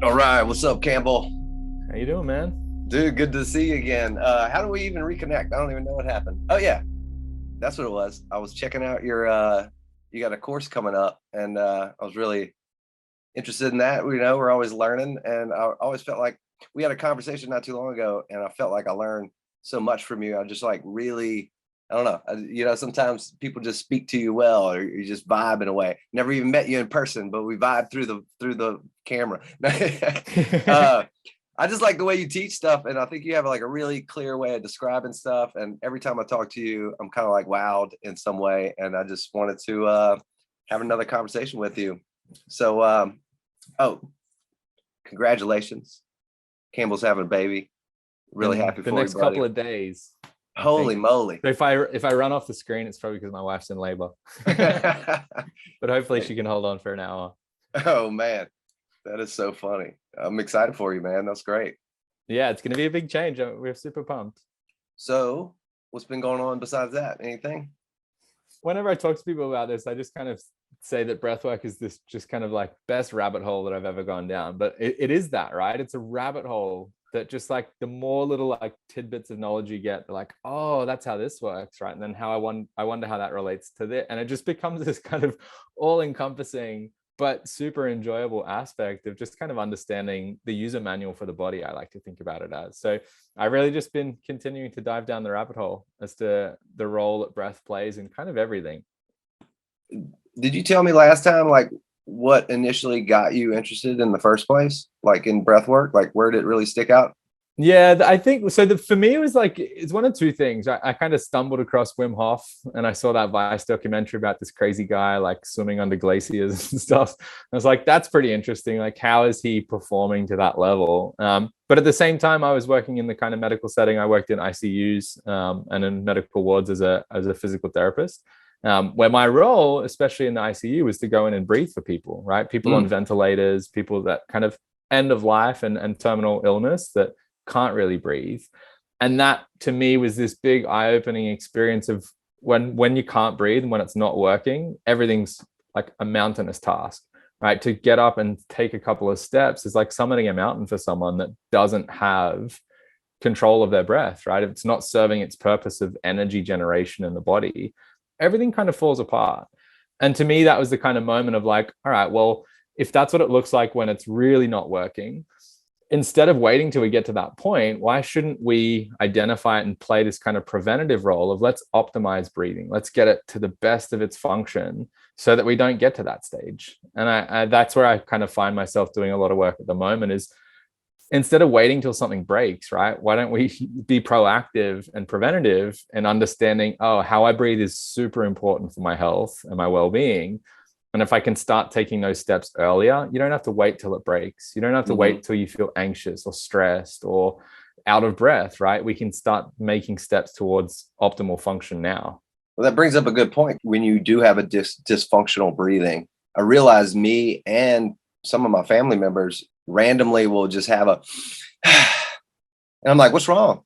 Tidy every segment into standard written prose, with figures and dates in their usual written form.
All right, what's up, Campbell? How you doing, man? Dude, good to see you again. How do we even reconnect? I don't even know what happened. Oh yeah, that's what it was. I was checking out your you got a course coming up, and I was really interested in that. We're always learning, and I always felt like we had a conversation not too long ago, and I felt like I learned so much from you. I just like really, I don't know. Sometimes people just speak to you well, or you just vibe in a way. Never even met you in person, but we vibe through the camera. uh, I just like the way you teach stuff, and I think you have like a really clear way of describing stuff. And every time I talk to you, I'm kind of like wowed in some way, and I just wanted to have another conversation with you. So, oh, congratulations, Campbell's having a baby. Really In happy the for you, next buddy. couple of days, I Holy think. moly! So if I run off the screen, it's probably because my wife's in labor. But hopefully she can hold on for an hour. Oh man, that is so funny. I'm excited for you, man. That's great. Yeah, it's going to be a big change. We're super pumped. So, what's been going on besides that? Anything? Whenever I talk to people about this, I just kind of say that breathwork is this just kind of like best rabbit hole that I've ever gone down. But it is that, right? It's a rabbit hole that just like the more little like tidbits of knowledge you get, they're like, oh, that's how this works, right? And then I wonder how that relates to this. And it just becomes this kind of all-encompassing but super enjoyable aspect of just kind of understanding the user manual for the body. I like to think about it as. So I really just been continuing to dive down the rabbit hole as to the role that breath plays in kind of everything. Did you tell me last time like what initially got you interested in the first place? Like in breath work? Like where did it really stick out? Yeah, I think so. For me, it was like it's one of two things. I kind of stumbled across Wim Hof, and I saw that Vice documentary about this crazy guy like swimming under glaciers and stuff. I was like, that's pretty interesting. Like, how is he performing to that level? But at the same time, I was working in the kind of medical setting. I worked in ICUs and in medical wards as a physical therapist. Where my role, especially in the ICU, was to go in and breathe for people, right? People on Mm. ventilators, people that kind of end of life and terminal illness that can't really breathe. And that to me was this big eye-opening experience of when you can't breathe and when it's not working, everything's like a mountainous task, right? To get up and take a couple of steps is like summiting a mountain for someone that doesn't have control of their breath, right? If it's not serving its purpose of energy generation in the body, everything kind of falls apart. And to me, that was the kind of moment of like, all right, well, if that's what it looks like when it's really not working, instead of waiting till we get to that point, why shouldn't we identify it and play this kind of preventative role of let's optimize breathing, let's get it to the best of its function so that we don't get to that stage. And that's where I kind of find myself doing a lot of work at the moment is instead of waiting till something breaks, right? Why don't we be proactive and preventative and understanding, oh, how I breathe is super important for my health and my well-being. And if I can start taking those steps earlier, you don't have to wait till it breaks. You don't have to Hmm. wait till you feel anxious or stressed or out of breath, right? We can start making steps towards optimal function now. Well, that brings up a good point. When you do have a dysfunctional breathing, I realize me and some of my family members randomly will just have a, and I'm like, what's wrong?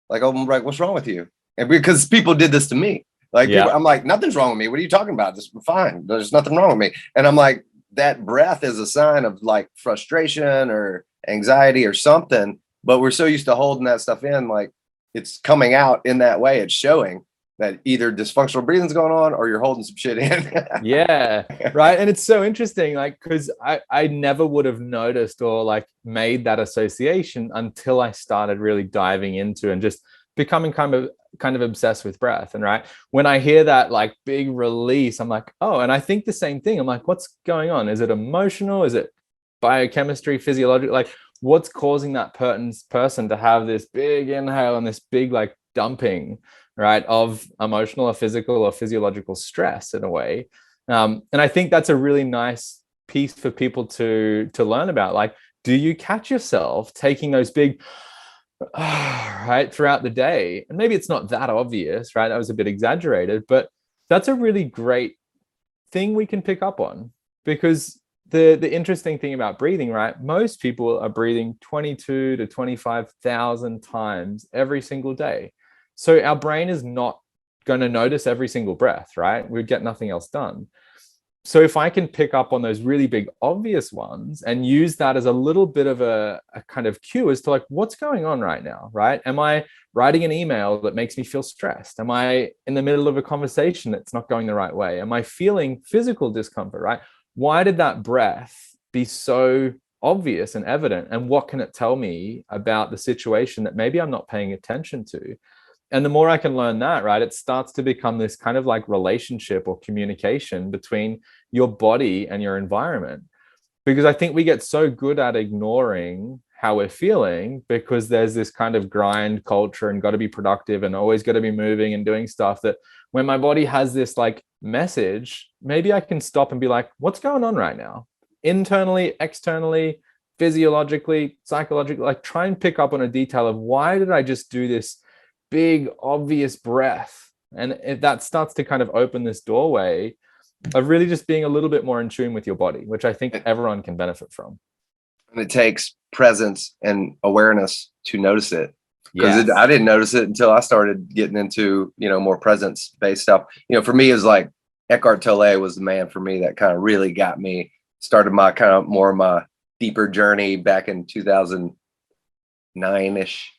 Like, I'm like, what's wrong with you? And because people did this to me, like people, Yeah. I'm like, nothing's wrong with me. What are you talking about? Just fine. There's nothing wrong with me. And I'm like, that breath is a sign of like frustration or anxiety or something. But we're so used to holding that stuff in, like it's coming out in that way. It's showing that either dysfunctional breathing's going on or you're holding some shit in. Yeah. Right. And it's so interesting, like, because I never would have noticed or like made that association until I started really diving into and just becoming kind of obsessed with breath. And right when I hear that like big release, I'm like, oh, and I think the same thing. I'm like, what's going on? Is it emotional? Is it biochemistry, physiological? Like, what's causing that person to have this big inhale and this big like dumping, right, of emotional or physical or physiological stress in a way. And I think that's a really nice piece for people to learn about. Like, do you catch yourself taking those big right throughout the day? And maybe it's not that obvious, right? That was a bit exaggerated, but that's a really great thing we can pick up on because the interesting thing about breathing, right? Most people are breathing 22 to 25,000 times every single day. So our brain is not going to notice every single breath, right? We'd get nothing else done. So if I can pick up on those really big obvious ones and use that as a little bit of a kind of cue as to like, what's going on right now, right? Am I writing an email that makes me feel stressed? Am I in the middle of a conversation that's not going the right way? Am I feeling physical discomfort, right? Why did that breath be so obvious and evident? And what can it tell me about the situation that maybe I'm not paying attention to? And the more I can learn that, right, it starts to become this kind of like relationship or communication between your body and your environment. Because I think we get so good at ignoring how we're feeling because there's this kind of grind culture and got to be productive and always got to be moving and doing stuff, that when my body has this like message, maybe I can stop and be like, what's going on right now? Internally, externally, physiologically, psychologically, like try and pick up on a detail of why did I just do this big obvious breath? And if that starts to kind of open this doorway of really just being a little bit more in tune with your body, which I think everyone can benefit from. And it takes presence and awareness to notice it, because Yes. I didn't notice it until I started getting into, more presence based stuff. For me, it was like Eckhart Tolle was the man for me that kind of really got me started my kind of more of my deeper journey back in 2009-ish,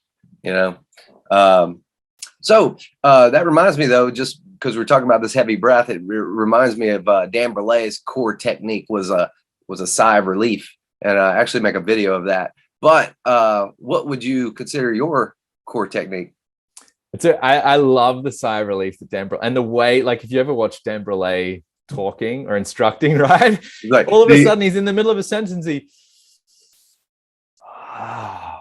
So that reminds me, though, just because we're talking about this heavy breath, it reminds me of Dan Burleigh's core technique was a sigh of relief, and I actually make a video of that. But what would you consider your core technique? I love the sigh of relief that Dan Burleigh, and the way, like, if you ever watch Dan Burleigh talking or instructing, right? Like, all of a sudden he's in the middle of a sentence,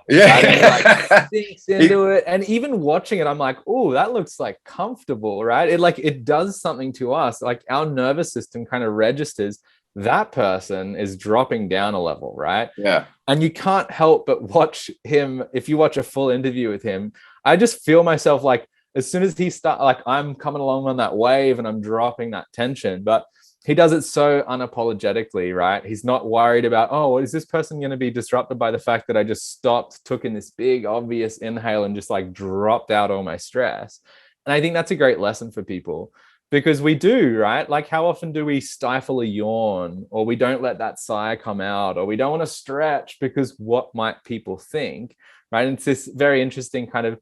yeah, and he like sinks into it. And even watching it, I'm like, oh, that looks like comfortable, right? It does something to us. Like our nervous system kind of registers that person is dropping down a level, right? Yeah. And you can't help but watch him. If you watch a full interview with him, I just feel myself like, as soon as he starts, like I'm coming along on that wave and I'm dropping that tension. But he does it so unapologetically, right? He's not worried about, oh, is this person going to be disrupted by the fact that I just stopped, took in this big obvious inhale and just like dropped out all my stress. And I think that's a great lesson for people, because we do, right? Like how often do we stifle a yawn, or we don't let that sigh come out, or we don't want to stretch because what might people think, right? And it's this very interesting kind of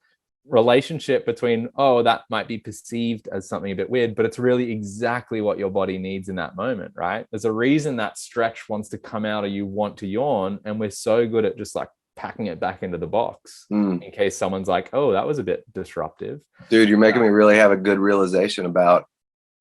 relationship between, oh, that might be perceived as something a bit weird, but it's really exactly what your body needs in that moment, right? There's a reason that stretch wants to come out or you want to yawn, and we're so good at just like packing it back into the box in case someone's like, oh, that was a bit disruptive. Dude, you're making me really have a good realization about,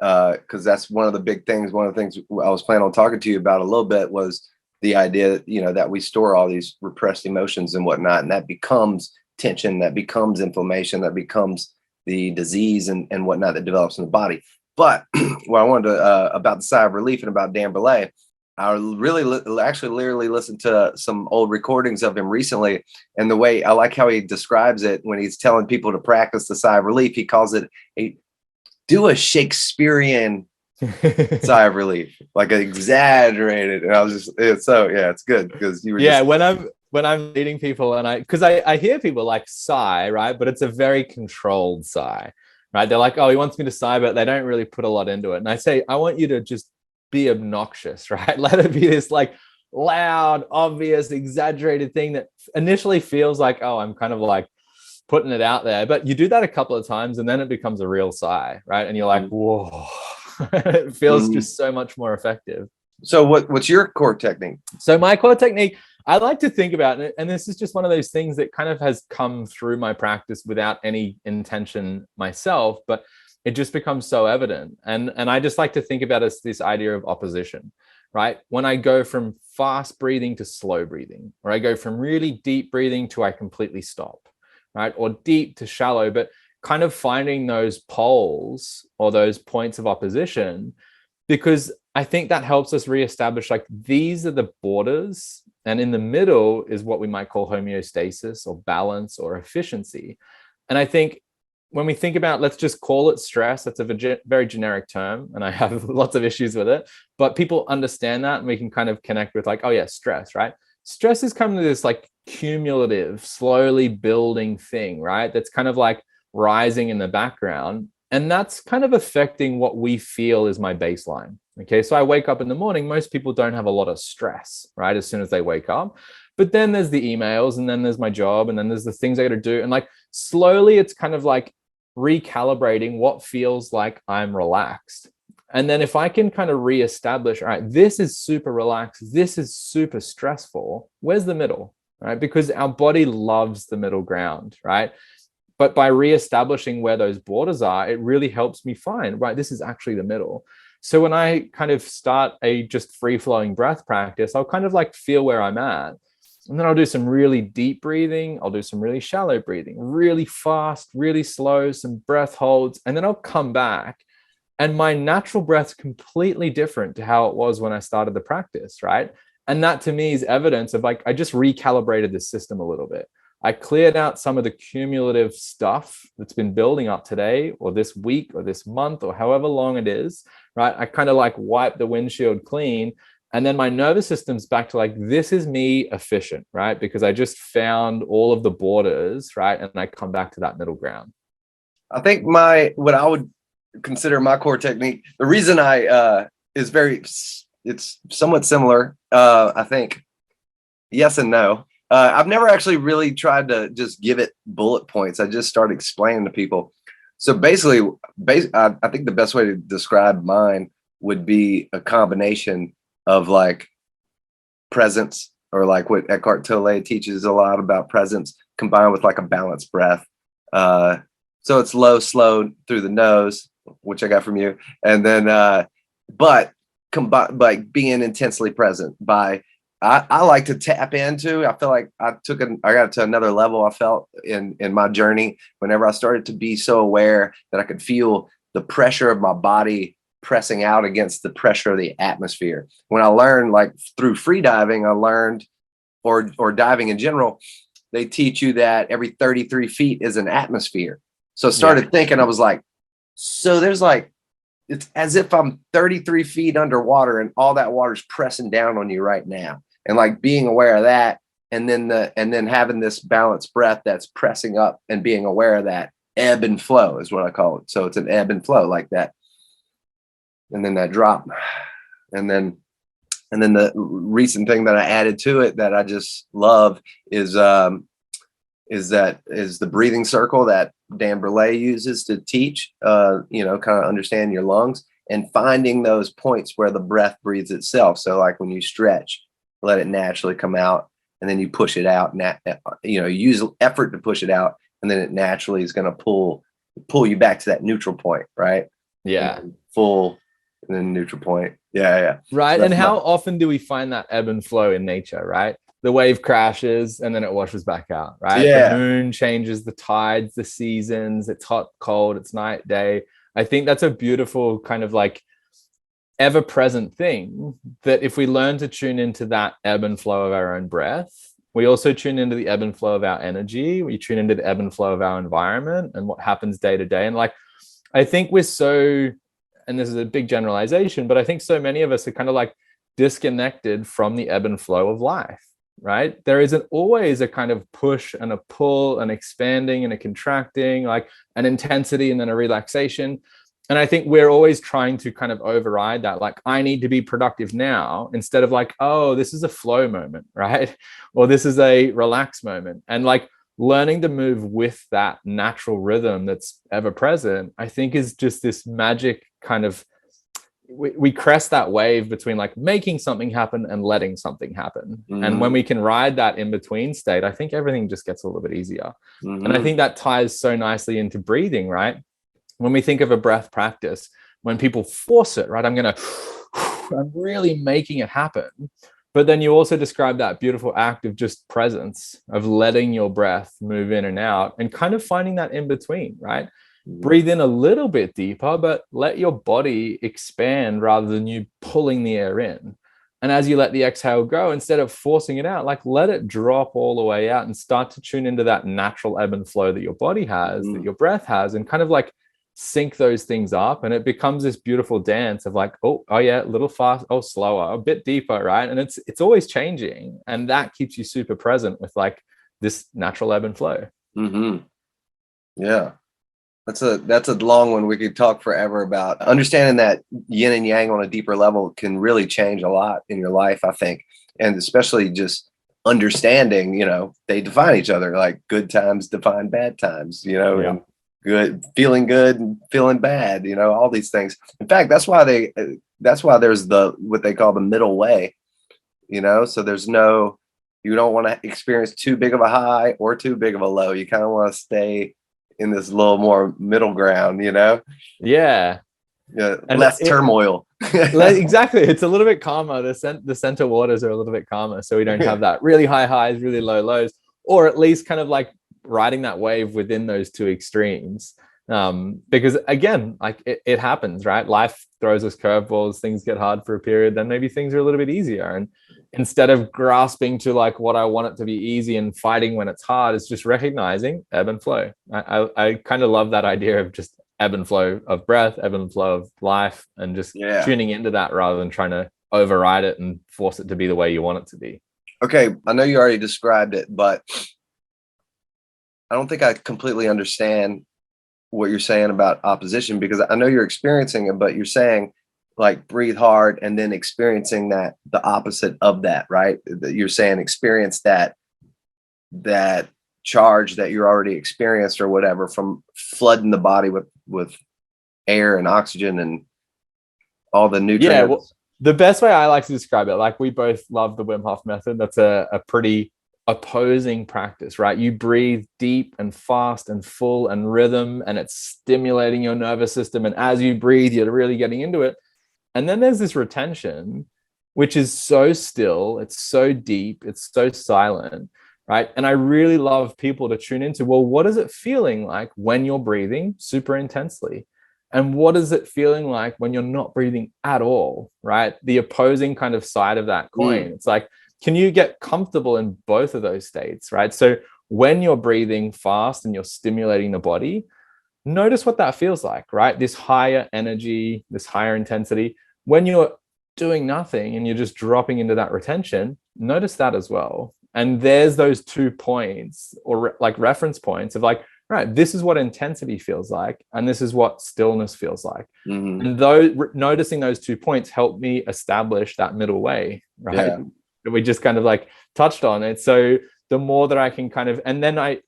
because that's one of the big things. One of the things I was planning on talking to you about a little bit was the idea, that we store all these repressed emotions and whatnot, and that becomes tension, that becomes inflammation, that becomes the disease and whatnot that develops in the body. But what I wanted to about the sigh of relief and about Dan Burleigh, I really actually literally listened to some old recordings of him recently, and the way I like how he describes it when he's telling people to practice the sigh of relief, he calls it do a Shakespearean sigh of relief, like exaggerated. And I was just, it's good because you were when I'm leading people, and I hear people like sigh, right? But it's a very controlled sigh, right? They're like, oh, he wants me to sigh, but they don't really put a lot into it. And I say, I want you to just be obnoxious, right? Let it be this like loud, obvious, exaggerated thing that initially feels like, oh, I'm kind of like putting it out there. But you do that a couple of times and then it becomes a real sigh, right? And you're like, whoa, it feels just so much more effective. So what's your core technique? So my core technique, I like to think about it, and this is just one of those things that kind of has come through my practice without any intention myself, but it just becomes so evident. And I just like to think about it as this idea of opposition, right? When I go from fast breathing to slow breathing, or I go from really deep breathing to I completely stop, right? Or deep to shallow, but kind of finding those poles or those points of opposition, because I think that helps us reestablish like these are the borders, and in the middle is what we might call homeostasis or balance or efficiency. And I think when we think about, let's just call it stress, that's a very generic term, and I have lots of issues with it, but people understand that and we can kind of connect with like, oh yeah, stress, right? Stress is kind of this like cumulative, slowly building thing, right? That's kind of like rising in the background. And that's kind of affecting what we feel is my baseline. Okay, so I wake up in the morning. Most people don't have a lot of stress, right? As soon as they wake up. But then there's the emails, and then there's my job, and then there's the things I got to do. And like slowly, it's kind of like recalibrating what feels like I'm relaxed. And then if I can kind of reestablish, all right, this is super relaxed, this is super stressful, where's the middle, right? Because our body loves the middle ground, right? But by reestablishing where those borders are, it really helps me find, right, this is actually the middle. So when I kind of start a just free-flowing breath practice, I'll kind of like feel where I'm at. And then I'll do some really deep breathing. I'll do some really shallow breathing, really fast, really slow, some breath holds. And then I'll come back. And my natural breath's completely different to how it was when I started the practice, right? And that to me is evidence of like, I just recalibrated the system a little bit. I cleared out some of the cumulative stuff that's been building up today or this week or this month or however long it is, right? I kind of like wipe the windshield clean. And then my nervous system's back to like, this is me efficient, right? Because I just found all of the borders, right? And I come back to that middle ground. I think what I would consider my core technique, the reason it's somewhat similar. I think yes and no. I've never actually really tried to just give it bullet points. I just start explaining to people. So basically, I think the best way to describe mine would be a combination of like presence, or like what Eckhart Tolle teaches a lot about presence, combined with like a balanced breath. So it's low, slow through the nose, which I got from you, and then but combined by being intensely present. I like to tap into. I feel like I got to another level. I felt in my journey whenever I started to be so aware that I could feel the pressure of my body pressing out against the pressure of the atmosphere. When I learned, like through free diving, I learned, or diving in general, they teach you that every 33 feet is an atmosphere. So I started thinking, I was like, so there's like, it's as if I'm 33 feet underwater and all that water's pressing down on you right now. And like being aware of that, and then having this balanced breath that's pressing up and being aware of that ebb and flow is what I call it. So it's an ebb and flow like that. And then that drop. And then the recent thing that I added to it that I just love is the breathing circle that Dan Burley uses to teach, kind of understand your lungs and finding those points where the breath breathes itself. So like when you stretch, let it naturally come out, and then you push it out, use effort to push it out, and then it naturally is going to pull you back to that neutral point, right? Yeah. And full, and then neutral point. Yeah. Right. So and how often do we find that ebb and flow in nature, right? The wave crashes and then it washes back out, right? Yeah. The moon changes the tides, the seasons, it's hot, cold, it's night, day. I think that's a beautiful kind of like ever-present thing, that if we learn to tune into that ebb and flow of our own breath, we also tune into the ebb and flow of our energy, we tune into the ebb and flow of our environment and what happens day to day. And like, I think we're so, and this is a big generalization, but I think so many of us are kind of like disconnected from the ebb and flow of life, right? There isn't always a kind of push and a pull, an expanding and a contracting, like an intensity and then a relaxation. And I think we're always trying to kind of override that, like, I need to be productive now, instead of like, oh, this is a flow moment, right? Or this is a relaxed moment. And like learning to move with that natural rhythm that's ever present, I think is just this magic kind of, we crest that wave between like making something happen and letting something happen. Mm-hmm. And when we can ride that in between state, I think everything just gets a little bit easier. Mm-hmm. And I think that ties so nicely into breathing, right? When we think of a breath practice, when people force it, right? I'm really making it happen. But then you also describe that beautiful act of just presence, of letting your breath move in and out and kind of finding that in between, right? Breathe in a little bit deeper, but let your body expand rather than you pulling the air in. And as you let the exhale go, instead of forcing it out, like let it drop all the way out and start to tune into that natural ebb and flow that your body has, that your breath has, and kind of like sync those things up. And it becomes this beautiful dance of like, oh yeah, a little fast, oh slower, a bit deeper, right? And it's always changing, and that keeps you super present with like this natural ebb and flow. Mm-hmm. Yeah. That's a long one. We could talk forever about understanding that yin and yang on a deeper level can really change a lot in your life, I think. And especially just understanding, they define each other, like good times define bad times, and good and feeling bad, all these things. In fact, that's why there's what they call the middle way, so you don't want to experience too big of a high or too big of a low. You kind of want to stay in this little more middle ground, Yeah. Less turmoil. Exactly. It's a little bit calmer. The center waters are a little bit calmer. So we don't have that really high highs, really low lows, or at least kind of like riding that wave within those two extremes. Because again, like it happens, right? Life throws us curveballs, things get hard for a period, then maybe things are a little bit easier. And instead of grasping to like what I want it to be easy and fighting when it's hard, it's just recognizing ebb and flow. I kind of love that idea of just ebb and flow of breath, ebb and flow of life, and just tuning into that rather than trying to override it and force it to be the way you want it to be. Okay, I know you already described it, but I don't think I completely understand what you're saying about opposition, because I know you're experiencing it, but you're saying like breathe hard and then experiencing that the opposite of that, right? That you're saying experience that charge that you're already experienced or whatever from flooding the body with air and oxygen and all the nutrients. Yeah, well, the best way I like to describe it, like we both love the Wim Hof method. That's a pretty opposing practice, right? You breathe deep and fast and full and rhythm, and it's stimulating your nervous system. And as you breathe, you're really getting into it. And then there's this retention, which is so still, it's so deep, it's so silent, right? And I really love people to tune into, well, what is it feeling like when you're breathing super intensely? And what is it feeling like when you're not breathing at all, right? The opposing kind of side of that coin. It's like, can you get comfortable in both of those states, right? So when you're breathing fast and you're stimulating the body, notice what that feels like, right? This higher energy, this higher intensity. When you're doing nothing and you're just dropping into that retention, notice that as well. And there's those 2 points or like reference points of like, right, this is what intensity feels like, and this is what stillness feels like. And noticing those 2 points helped me establish that middle way, right? That we just kind of like touched on it. So the more that I can kind of, and then I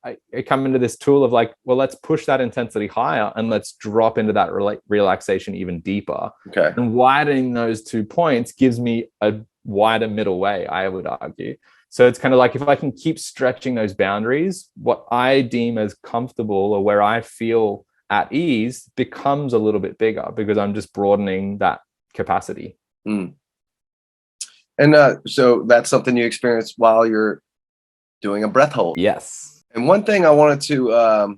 come into this tool of like, well, let's push that intensity higher and let's drop into that relaxation even deeper. Okay. And widening those 2 points gives me a wider middle way, I would argue. So it's kind of like if I can keep stretching those boundaries, what I deem as comfortable or where I feel at ease becomes a little bit bigger because I'm just broadening that capacity. And so that's something you experience while you're doing a breath hold. Yes. And one thing I wanted to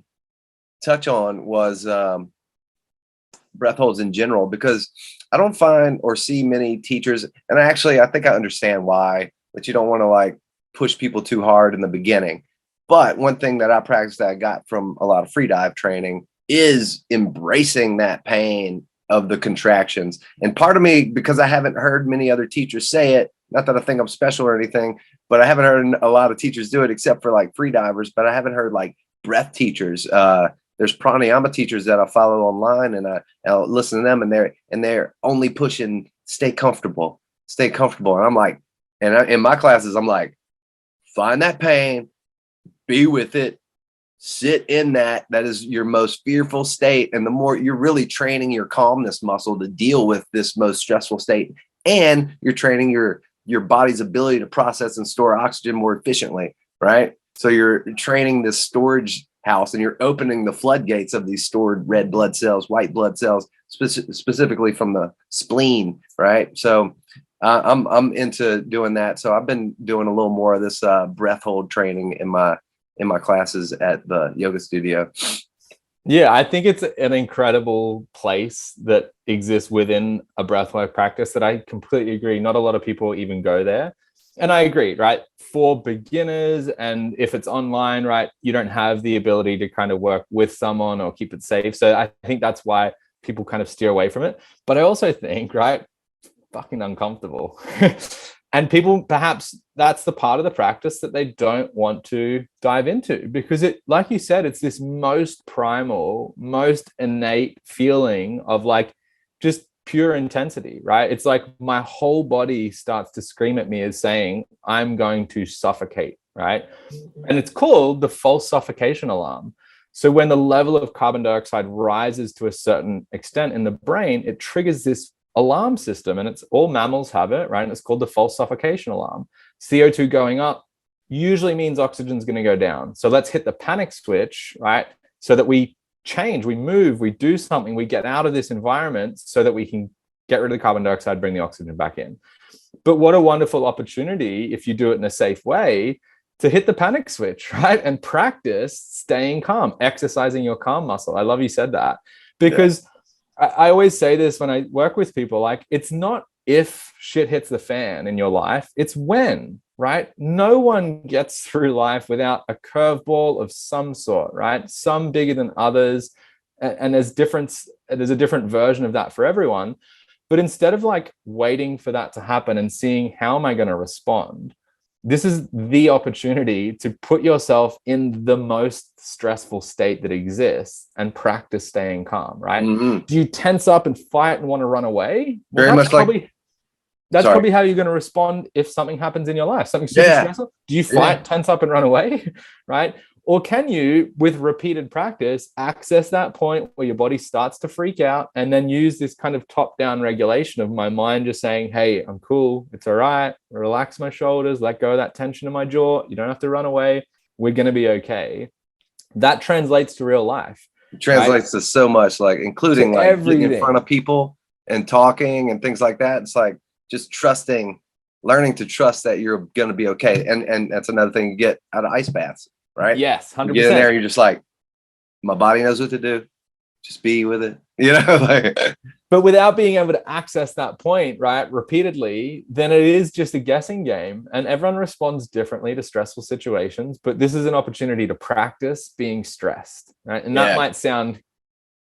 touch on was breath holds in general, because I don't find or see many teachers, and I think I understand why, but you don't want to like push people too hard in the beginning. But one thing that I practiced that I got from a lot of free dive training is embracing that pain of the contractions. And part of me, because I haven't heard many other teachers say it, not that I think I'm special or anything, but I haven't heard a lot of teachers do it except for like free divers, but I haven't heard like breath teachers. There's pranayama teachers that I follow online, and I'll listen to them, and they're only pushing stay comfortable. And I'm like, and in my classes, I'm like, find that pain, be with it, sit in that. That is your most fearful state. And the more you're really training your calmness muscle to deal with this most stressful state, and you're training your body's ability to process and store oxygen more efficiently, right? So you're training this storage house, and you're opening the floodgates of these stored red blood cells, white blood cells, specifically from the spleen, right? So I'm into doing that. So I've been doing a little more of this breath hold training in my classes at the yoga studio. Yeah, I think it's an incredible place that exists within a breathwork practice that I completely agree. Not a lot of people even go there. And I agree, right? For beginners, and if it's online, right, you don't have the ability to kind of work with someone or keep it safe. So I think that's why people kind of steer away from it. But I also think, right, fucking uncomfortable. And people, perhaps that's the part of the practice that they don't want to dive into, because it, like you said, it's this most primal, most innate feeling of like just pure intensity, right? It's like my whole body starts to scream at me as saying, I'm going to suffocate, right? And it's called the false suffocation alarm. So when the level of carbon dioxide rises to a certain extent in the brain, it triggers this alarm system, and it's all mammals have it, right? And it's called the false suffocation alarm. CO2 going up usually means oxygen's going to go down. So let's hit the panic switch, right? So that we change, we move, we do something, we get out of this environment so that we can get rid of the carbon dioxide, bring the oxygen back in. But what a wonderful opportunity, if you do it in a safe way, to hit the panic switch, right? And practice staying calm, exercising your calm muscle. I love you said that, because I always say this when I work with people, like, it's not if shit hits the fan in your life, it's when, right? No one gets through life without a curveball of some sort, right? Some bigger than others. And there's a different version of that for everyone. But instead of like waiting for that to happen and seeing how am I going to respond, this is the opportunity to put yourself in the most stressful state that exists and practice staying calm, right? Mm-hmm. Do you tense up and fight and want to run away? Well, Very much like, that's probably how you're going to respond if something happens in your life, something super stressful. Do you fight, tense up and run away, right? Or can you, with repeated practice, access that point where your body starts to freak out, and then use this kind of top-down regulation of my mind just saying, hey, I'm cool, it's all right, relax my shoulders, let go of that tension in my jaw, you don't have to run away, we're going to be okay. That translates to real life. It translates to so much, like including like everything. Getting in front of people and talking and things like that. It's like just learning to trust that you're going to be okay. And that's another thing you get out of ice baths. Right? Yes, 100%. You get in there, you're just like, my body knows what to do. Just be with it, you know. Like, but without being able to access that point, right, repeatedly, then it is just a guessing game. And everyone responds differently to stressful situations. But this is an opportunity to practice being stressed, right? And that might sound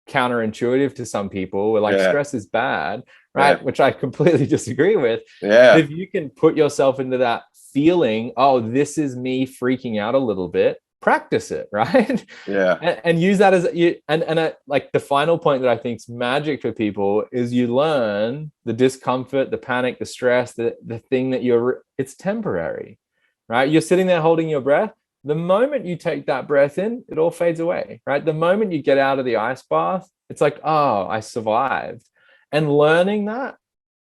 counterintuitive to some people. We're like, stress is bad, right? Which I completely disagree with. Yeah. If you can put yourself into that feeling, oh, this is me freaking out a little bit, practice it, right? And use that as you. And like the final point that I think is magic for people is you learn the discomfort, the panic, the stress, the thing that it's temporary, right? You're sitting there holding your breath. The moment you take that breath in, it all fades away, right? The moment you get out of the ice bath, it's like, oh, I survived. And learning that,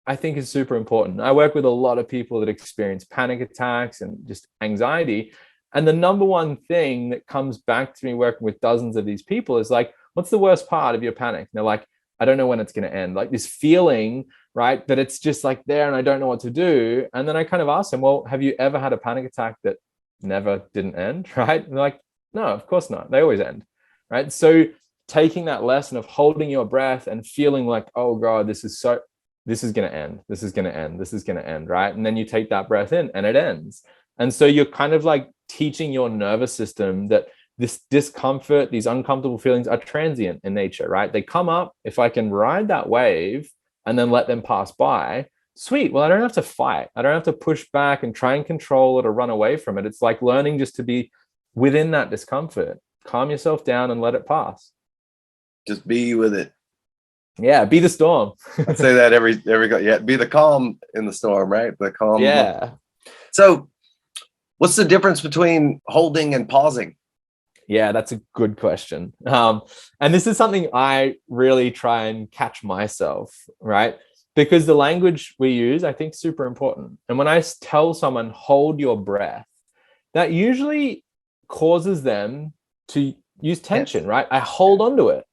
I think, is super important. I work with a lot of people that experience panic attacks and just anxiety. And the number one thing that comes back to me working with dozens of these people is like, what's the worst part of your panic? And they're like, I don't know when it's going to end. Like this feeling, right, that it's just like there and I don't know what to do. And then I kind of ask them, well, have you ever had a panic attack that didn't end, right? And they're like, no, of course not. They always end, right? So taking that lesson of holding your breath and feeling like, oh God, this is going to end. This is going to end. This is going to end, right? And then you take that breath in and it ends. And so you're kind of like teaching your nervous system that this discomfort, these uncomfortable feelings are transient in nature, right? They come up. If I can ride that wave and then let them pass by, sweet. Well, I don't have to fight. I don't have to push back and try and control it or run away from it. It's like learning just to be within that discomfort. Calm yourself down and let it pass. Just be with it. Yeah, be the storm. I say that every be the calm in the storm, right? The calm. Yeah. So what's the difference between holding and pausing? Yeah, that's a good question. And this is something I really try and catch myself, right? Because the language we use, I think, is super important. And when I tell someone, hold your breath, that usually causes them to use tension, right? I hold on to it.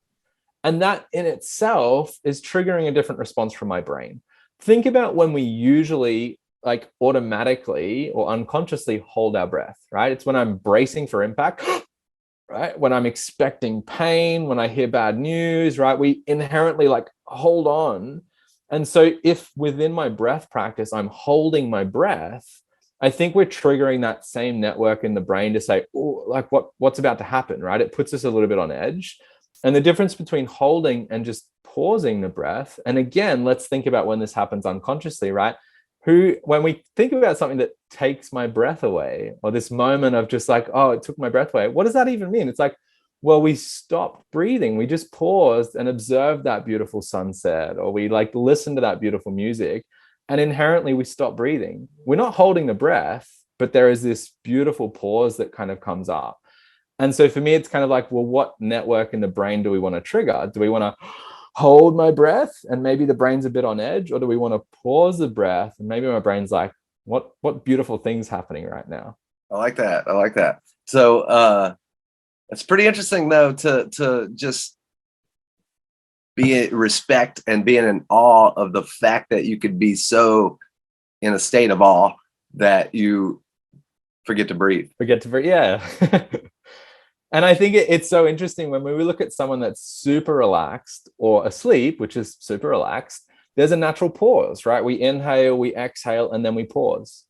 And that in itself is triggering a different response from my brain. Think about when we usually like automatically or unconsciously hold our breath, right? It's when I'm bracing for impact, right? When I'm expecting pain, when I hear bad news, right? We inherently like hold on. And so if within my breath practice, I'm holding my breath, I think we're triggering that same network in the brain to say, oh, like what's about to happen, right? It puts us a little bit on edge. And the difference between holding and just pausing the breath, and again, let's think about when this happens unconsciously, right? who, when we think about something that takes my breath away, or this moment of just like, oh, it took my breath away, what does that even mean? It's like, well, we stopped breathing. We just paused and observed that beautiful sunset, or we like listened to that beautiful music, and inherently we stop breathing. We're not holding the breath, but there is this beautiful pause that kind of comes up. And so for me, it's kind of like, well, what network in the brain do we want to trigger? Do we want to hold my breath and maybe the brain's a bit on edge, or do we want to pause the breath and maybe my brain's like, what beautiful things happening right now? I like that. I like that. So it's pretty interesting though to just be in respect and being in awe of the fact that you could be so in a state of awe that you forget to breathe. Yeah. And I think it's so interesting when we look at someone that's super relaxed or asleep, which is super relaxed, there's a natural pause, right? We inhale, we exhale, and then we pause.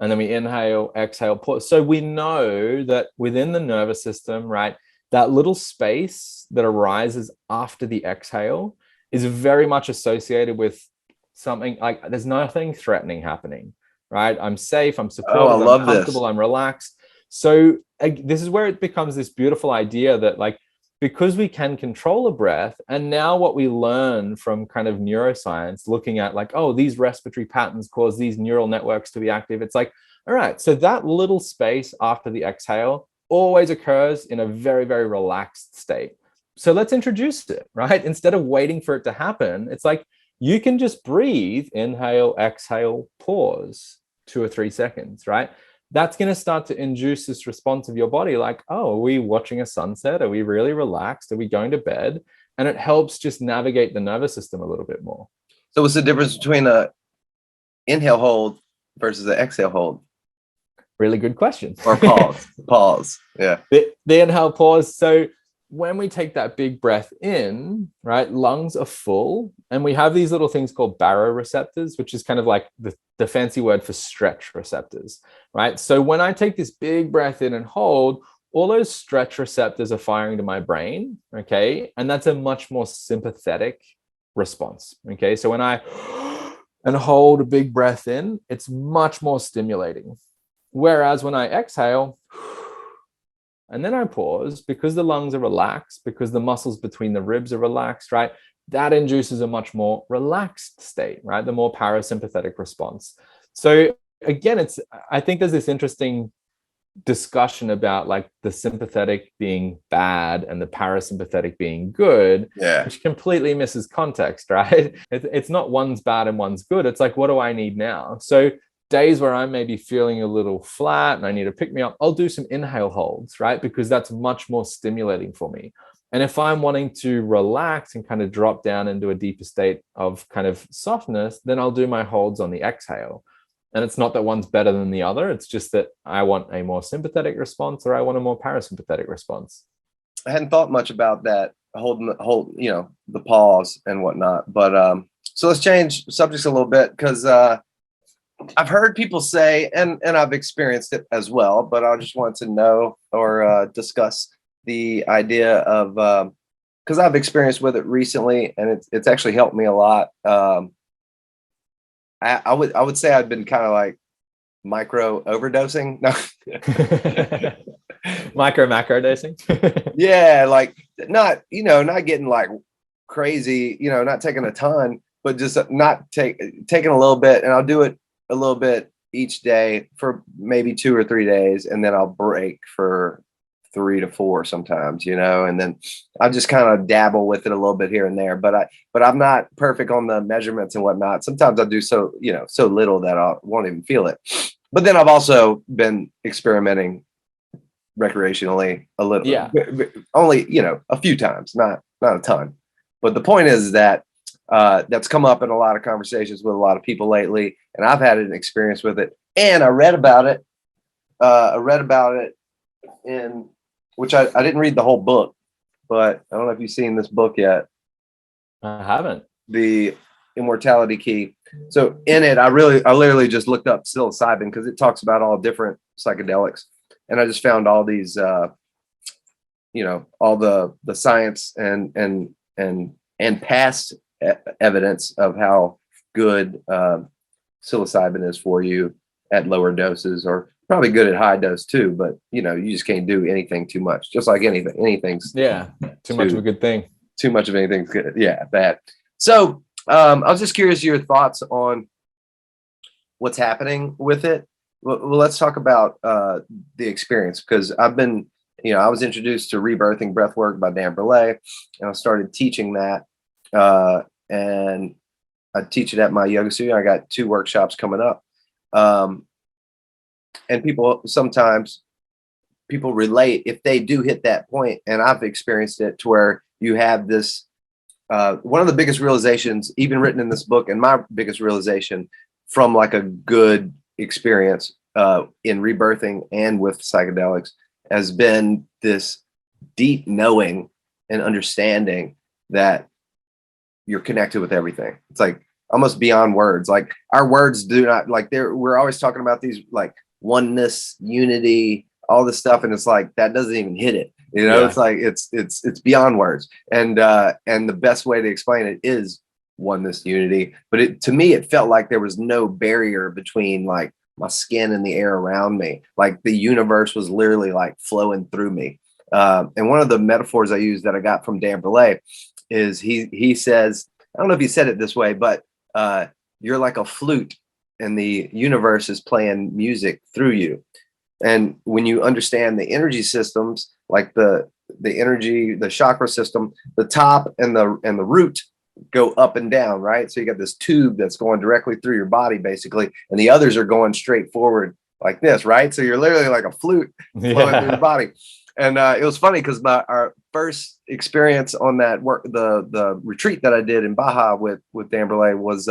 And then we inhale, exhale, pause. So we know that within the nervous system, right, that little space that arises after the exhale is very much associated with something like there's nothing threatening happening, right? I'm safe, I'm supported, I'm comfortable, I'm relaxed. So this is where it becomes this beautiful idea that like, because we can control a breath, and now what we learn from kind of neuroscience, looking at like, oh, these respiratory patterns cause these neural networks to be active. It's like, all right, so that little space after the exhale always occurs in a very, very relaxed state. So let's introduce it, right? Instead of waiting for it to happen, it's like you can just breathe, inhale, exhale, pause 2 or 3 seconds, right? That's going to start to induce this response of your body like, oh, are we watching a sunset? Are we really relaxed? Are we going to bed? And it helps just navigate the nervous system a little bit more. So what's the difference between a inhale hold versus an exhale hold? Really good question. Or pause. Yeah. The inhale pause. So when we take that big breath in, right, lungs are full, and we have these little things called baroreceptors, which is kind of like the fancy word for stretch receptors, right? So when I take this big breath in and hold, all those stretch receptors are firing to my brain, okay? And that's a much more sympathetic response, okay? So when I and hold a big breath in, it's much more stimulating. Whereas when I exhale, and then I pause, because the lungs are relaxed, because the muscles between the ribs are relaxed, right? That induces a much more relaxed state, right? The more parasympathetic response. So again, I think there's this interesting discussion about like the sympathetic being bad and the parasympathetic being good, which completely misses context, right? It's not one's bad and one's good. It's like, what do I need now? So days where I may be feeling a little flat and I need to pick me up, I'll do some inhale holds, right? Because that's much more stimulating for me. And if I'm wanting to relax and kind of drop down into a deeper state of kind of softness, then I'll do my holds on the exhale. And it's not that one's better than the other. It's just that I want a more sympathetic response or I want a more parasympathetic response. I hadn't thought much about that, hold, you know, the pause and whatnot. But so let's change subjects a little bit, because I've heard people say, and I've experienced it as well, but I just want to know or discuss the idea of, because I've experienced with it recently, and it's actually helped me a lot. I would say I've been kind of like micro overdosing. No. Macro dosing. Yeah, like not getting like crazy, not taking a ton, but just not taking a little bit, and I'll do it a little bit each day for maybe 2 or 3 days, and then I'll break for 3 to 4 sometimes, and then I just kind of dabble with it a little bit here and there, but I'm not perfect on the measurements and whatnot. Sometimes I do so little that I won't even feel it. But then I've also been experimenting recreationally a little, only, a few times, not a ton. But the point is that that's come up in a lot of conversations with a lot of people lately, and I've had an experience with it, and I read about it. In which I didn't read the whole book, but I don't know if you've seen this book yet. I haven't. The Immortality Key. So in it, I literally just looked up psilocybin because it talks about all different psychedelics, and I just found all these, all the science and past evidence of how good psilocybin is for you at lower doses, or probably good at high dose too, but you know, you just can't do anything too much. Just like anything's too much of a good thing. Too much of anything's good. Yeah, bad. So I was just curious your thoughts on what's happening with it. Well, let's talk about the experience, because I've been, you know, I was introduced to Rebirthing breathwork by Dan Burley, and I started teaching that. And I teach it at my yoga studio. I got 2 workshops coming up. And sometimes people relate if they do hit that point, and I've experienced it, to where you have this, one of the biggest realizations, even written in this book, and my biggest realization from like a good experience in rebirthing and with psychedelics, has been this deep knowing and understanding that you're connected with everything. It's like almost beyond words. Like our words do not, like, we're always talking about these like oneness, unity, all this stuff, and it's like that doesn't even hit it. You know, it's like it's beyond words. And the best way to explain it is oneness, unity. But to me, it felt like there was no barrier between like my skin and the air around me. Like the universe was literally like flowing through me. And one of the metaphors I use that I got from Dan Burley is he says, I don't know if he said it this way, but you're like a flute and the universe is playing music through you. And when you understand the energy systems, like the energy, the chakra system, the top and the root go up and down, right? So you got this tube that's going directly through your body, basically, and the others are going straight forward like this, right? So you're literally like a flute flowing through your body. And it was funny because our first experience on that work, the retreat that I did in Baja with Dan Burley was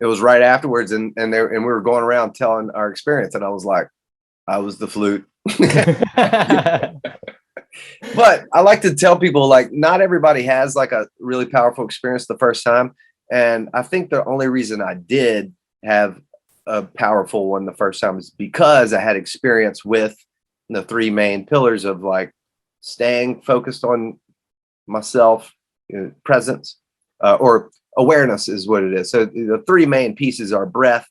it was right afterwards, and we were going around telling our experience, and I was like, I was the flute. But I like to tell people, like, not everybody has like a really powerful experience the first time. And I think the only reason I did have a powerful one the first time is because I had experience with the 3 main pillars of like staying focused on myself, presence, or awareness is what it is. So the 3 main pieces are breath.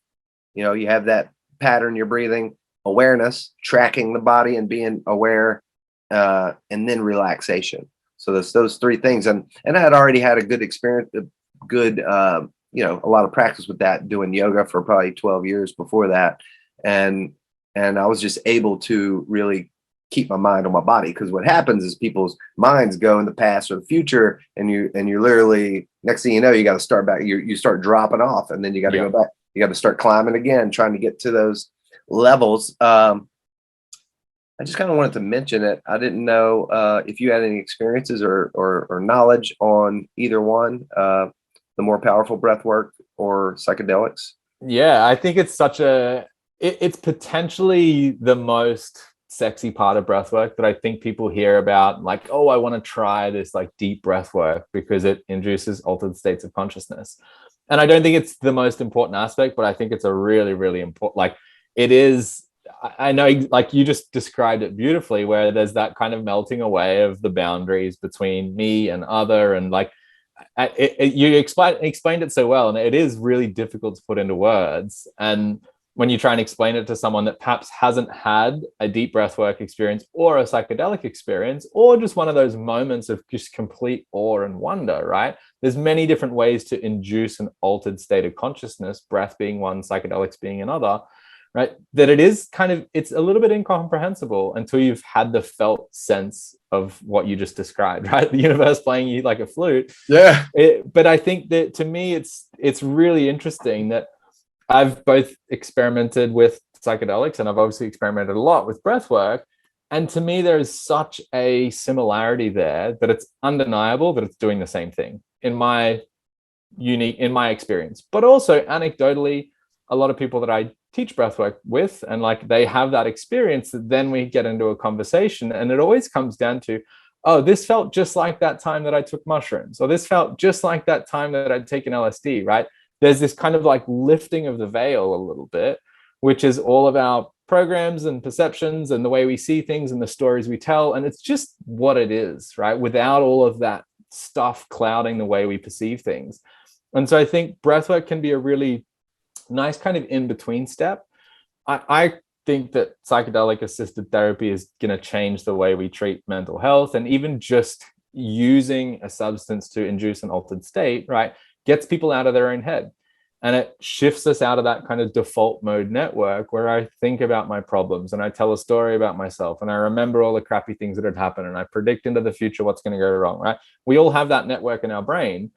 You know, you have that pattern you're breathing, awareness, tracking the body and being aware, and then relaxation. So there's those 3 things. And I had already had a good experience, a lot of practice with that, doing yoga for probably 12 years before that. And I was just able to really keep my mind on my body, because what happens is people's minds go in the past or the future, and you're literally, next thing you know, you got to start back. You start dropping off, and then you got to go back. You got to start climbing again, trying to get to those levels. I just kind of wanted to mention it. I didn't know if you had any experiences or knowledge on either one, the more powerful breath work or psychedelics. Yeah, I think it's it's potentially the most sexy part of breath work that I think people hear about, like, oh, I want to try this like deep breath work because it induces altered states of consciousness. And I don't think it's the most important aspect, but I think it's a really, really important, like it is. I know, like you just described it beautifully, where there's that kind of melting away of the boundaries between me and other, and like you explained it so well, and it is really difficult to put into words. And when you try and explain it to someone that perhaps hasn't had a deep breathwork experience or a psychedelic experience, or just one of those moments of just complete awe and wonder, right? There's many different ways to induce an altered state of consciousness, breath being one, psychedelics being another, right? That it's a little bit incomprehensible until you've had the felt sense of what you just described, right? The universe playing you like a flute. Yeah. But I think that to me, it's really interesting that I've both experimented with psychedelics, and I've obviously experimented a lot with breath work. And to me, there is such a similarity there that it's undeniable that it's doing the same thing in my experience. But also anecdotally, a lot of people that I teach breathwork with, and like they have that experience, that then we get into a conversation, and it always comes down to, oh, this felt just like that time that I took mushrooms, or this felt just like that time that I'd taken LSD, right? There's this kind of like lifting of the veil a little bit, which is all of our programs and perceptions and the way we see things and the stories we tell. And it's just what it is, right? Without all of that stuff clouding the way we perceive things. And so I think breathwork can be a really nice kind of in-between step. I think that psychedelic assisted therapy is going to change the way we treat mental health, and even just using a substance to induce an altered state, right, gets people out of their own head. And it shifts us out of that kind of default mode network where I think about my problems and I tell a story about myself and I remember all the crappy things that had happened and I predict into the future what's going to go wrong, right? We all have that network in our brain.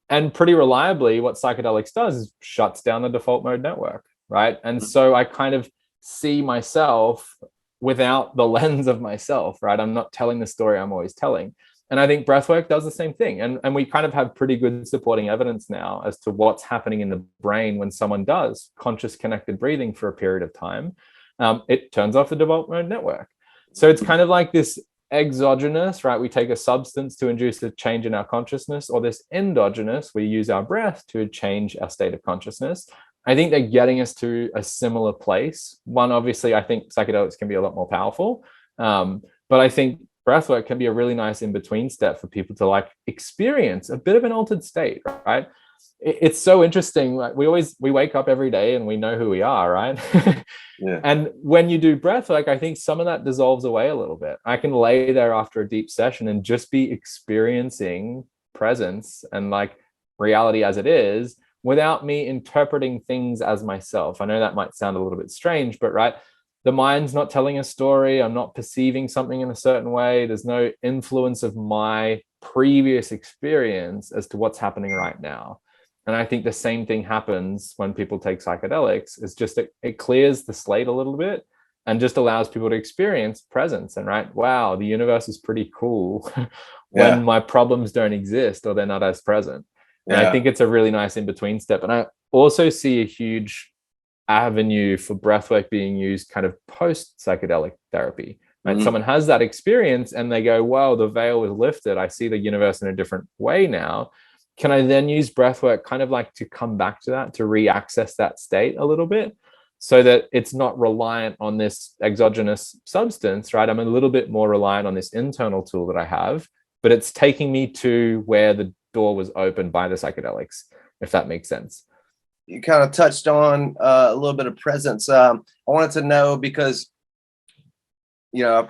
And pretty reliably, what psychedelics does is shuts down the default mode network, right? And so I kind of see myself without the lens of myself, right? I'm not telling the story I'm always telling. And I think breathwork does the same thing. And we kind of have pretty good supporting evidence now as to what's happening in the brain when someone does conscious connected breathing for a period of time. It turns off the default mode network. So it's kind of like this exogenous, right? We take a substance to induce a change in our consciousness, or this endogenous, we use our breath to change our state of consciousness. I think they're getting us to a similar place. One, obviously, I think psychedelics can be a lot more powerful. But I think breathwork can be a really nice in-between step for people to like experience a bit of an altered state, right? It's so interesting. Like we wake up every day and we know who we are, right? Yeah. And when you do breathwork, I think some of that dissolves away a little bit. I can lay there after a deep session and just be experiencing presence and like reality as it is without me interpreting things as myself. I know that might sound a little bit strange, but right, the mind's not telling a story. I'm not perceiving something in a certain way. There's no influence of my previous experience as to what's happening right now. And I think the same thing happens when people take psychedelics. It's just it clears the slate a little bit and just allows people to experience presence and right, wow, the universe is pretty cool when my problems don't exist or they're not as present. And I think it's a really nice in-between step. And I also see a huge avenue for breathwork being used kind of post psychedelic therapy, right? Someone has that experience and they go, wow, the veil was lifted. I see the universe in a different way now. Can I then use breathwork kind of like to come back to that, to re-access that state a little bit so that it's not reliant on this exogenous substance, right? I'm a little bit more reliant on this internal tool that I have, but it's taking me to where the door was opened by the psychedelics, if that makes sense. You kind of touched on a little bit of presence. I wanted to know because, you know,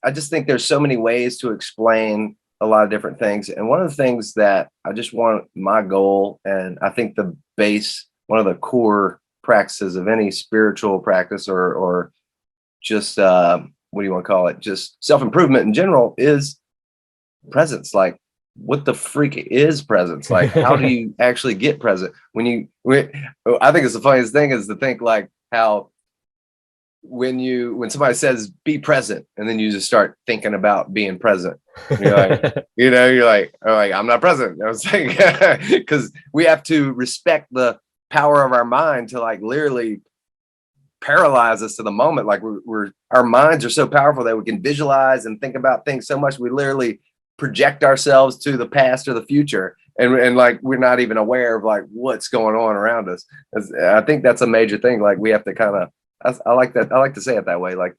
I just think there's so many ways to explain a lot of different things. And one of the things that I just want, my goal, and I think the base, one of the core practices of any spiritual practice or just, what do you want to call it? Just self-improvement in general is presence. Like, what the freak is presence? Like, how do you actually get present? I think it's the funniest thing is to think like how when somebody says be present and then you just start thinking about being present, you're like, you're like, oh, like I'm not present. I was saying, because we have to respect the power of our mind to like literally paralyze us to the moment. Like our minds are so powerful that we can visualize and think about things so much we literally project ourselves to the past or the future, and like we're not even aware of like what's going on around us. I think that's a major thing. Like we have to kind of, I like that. I like to say it that way, like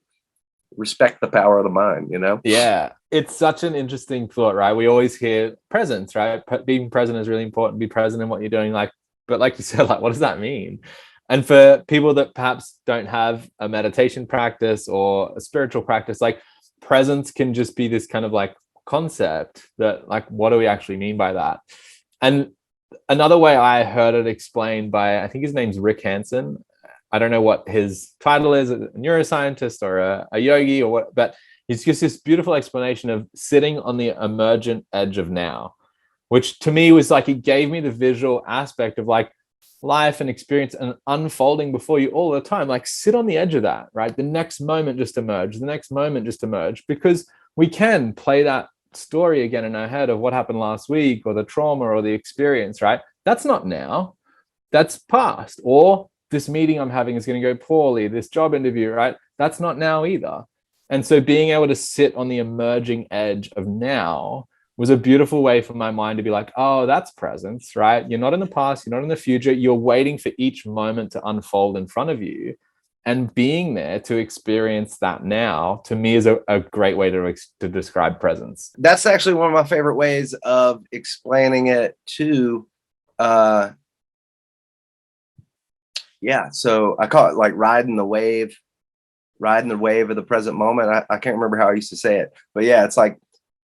respect the power of the mind, you know? Yeah, it's such an interesting thought, right? We always hear presence, right? Being present is really important. Be present in what you're doing. Like, but like you said, like, what does that mean? And for people that perhaps don't have a meditation practice or a spiritual practice, like presence can just be this kind of like concept that like, what do we actually mean by that? And another way I heard it explained by, I think his name's Rick Hansen. I don't know what his title is, a neuroscientist or a yogi or what, but he's just this beautiful explanation of sitting on the emergent edge of now, which to me was like, it gave me the visual aspect of like life and experience and unfolding before you all the time. Like sit on the edge of that, right? The next moment just emerge, the next moment just emerge, because we can play that story again in our head of what happened last week or the trauma or the experience, right? That's not now, that's past. Or this meeting I'm having is going to go poorly, this job interview, right? That's not now either. And so being able to sit on the emerging edge of now was a beautiful way for my mind to be like, oh, that's presence, right? You're not in the past, you're not in the future, you're waiting for each moment to unfold in front of you. And being there to experience that now, to me, is a great way to describe presence. That's actually one of my favorite ways of explaining it too. Yeah. So I call it like riding the wave of the present moment. I can't remember how I used to say it, but yeah, it's like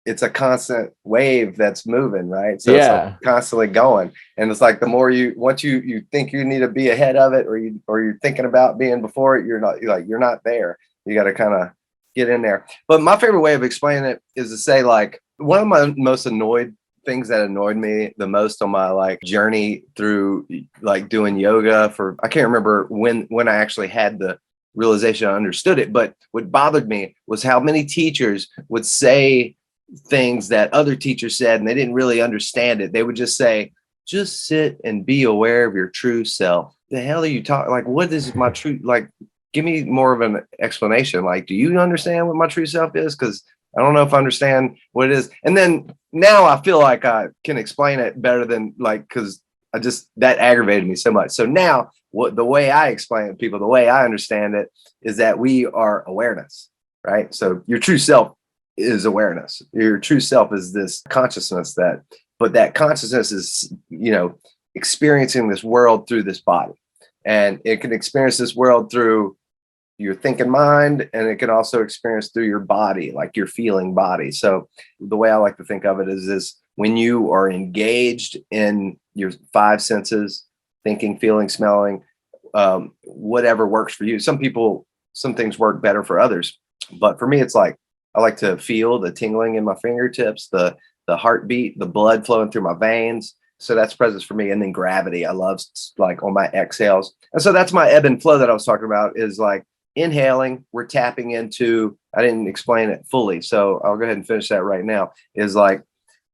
it's a constant wave that's moving, right? So it's like Yeah. constantly going. And it's like the more once you think you need to be ahead of it, or you're thinking about being before it, you're not there. You got to kind of get in there. But my favorite way of explaining it is to say, like, one of my most annoyed things that annoyed me the most on my like journey through like doing yoga for, I can't remember when I actually had the realization I understood it, but what bothered me was how many teachers would say things that other teachers said and they didn't really understand it. They would just say, just sit and be aware of your true self. The hell are you talking? Like, what is my true, like, give me more of an explanation. Like, do you understand what my true self is? Because I don't know if I understand what it is. And then now I feel like I can explain it better than like, because that aggravated me so much. So now the way I explain it to people, the way I understand it is that we are awareness, right? So your true self is awareness. Your true self is this consciousness but that consciousness is, experiencing this world through this body. And it can experience this world through your thinking mind, and it can also experience through your body, like your feeling body. So the way I like to think of it is this: when you are engaged in your five senses, thinking, feeling, smelling, whatever works for you. Some things work better for others, but for me, it's like I like to feel the tingling in my fingertips, the heartbeat, the blood flowing through my veins. So that's presence for me. And then gravity, I love, like, on my exhales. And so that's my ebb and flow that I was talking about, is like inhaling, we're tapping into, I didn't explain it fully, so I'll go ahead and finish that right now, is like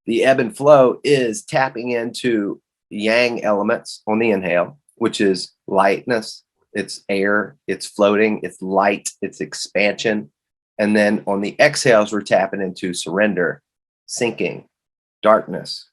the ebb and flow is tapping into yang elements on the inhale, which is lightness, it's air, it's floating, it's light, it's expansion. And then on the exhales, we're tapping into surrender, sinking, darkness.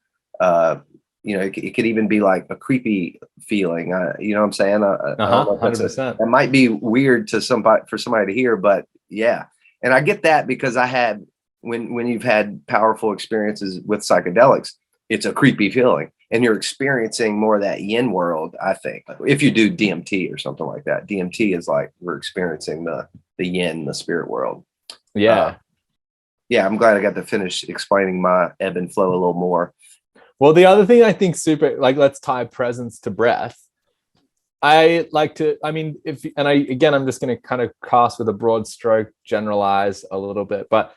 It could even be like a creepy feeling. You know what I'm saying? I don't know if 100%. that might be weird for somebody to hear, but yeah. And I get that because I had, when you've had powerful experiences with psychedelics, it's a creepy feeling, and you're experiencing more of that yin world. I think if you do DMT or something like that, DMT is like we're experiencing the yin, the spirit world. Yeah. Yeah, I'm glad I got to finish explaining my ebb and flow a little more. Well, the other thing I think super, like, let's tie presence to breath. I like to, I mean, I'm just going to kind of cast with a broad stroke, generalize a little bit, but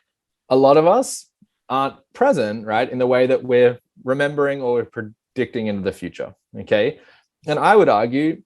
a lot of us aren't present, right, in the way that we're remembering or we're predicting into the future. Okay. And I would argue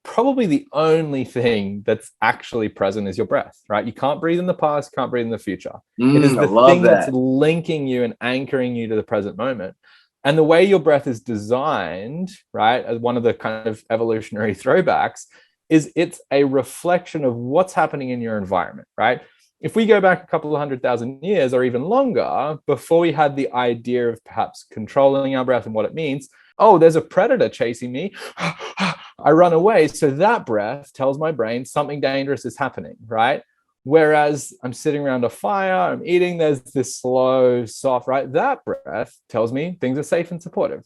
probably the only thing that's actually present is your breath, right? You can't breathe in the past, can't breathe in the future. It is the thing that's linking you and anchoring you to the present moment. And the way your breath is designed, right, as one of the kind of evolutionary throwbacks, is it's a reflection of what's happening in your environment, right? If we go back a couple of 100,000 years or even longer, before we had the idea of perhaps controlling our breath and what it means, oh, there's a predator chasing me, I run away. So that breath tells my brain something dangerous is happening, right? Whereas I'm sitting around a fire, I'm eating, there's this slow, soft, right? That breath tells me things are safe and supportive.